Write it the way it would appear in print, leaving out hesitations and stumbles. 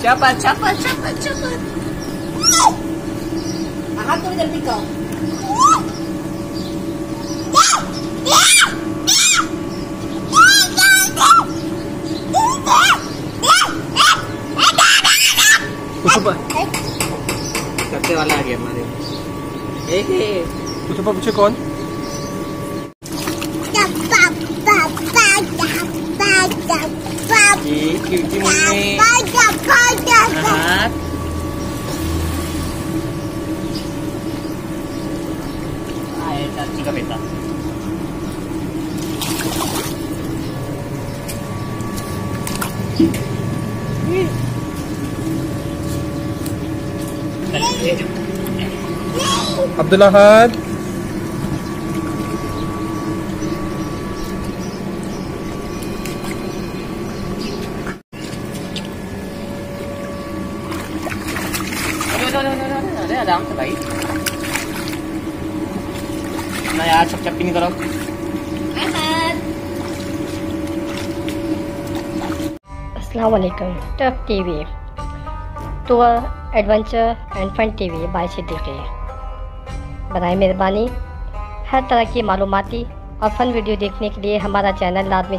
Cepat, cepat, cepat, cepat. Angkat tuh jam 3. Mustafa करते वाला आ गया हमारे। मुस्तफा पूछे कौन? क्यूटी मुन्ने। आए चाची का बेटा। अब्दुल अहद अरे आराम से भाई ना यार, छप छप नहीं करो। अस्सलाम वालेकुम। TAF TV, tour adventure and fun TV by Siddiqui. बराए मेहरबानी हर तरह की मालूमाती और फन वीडियो देखने के लिए हमारा चैनल लाजमी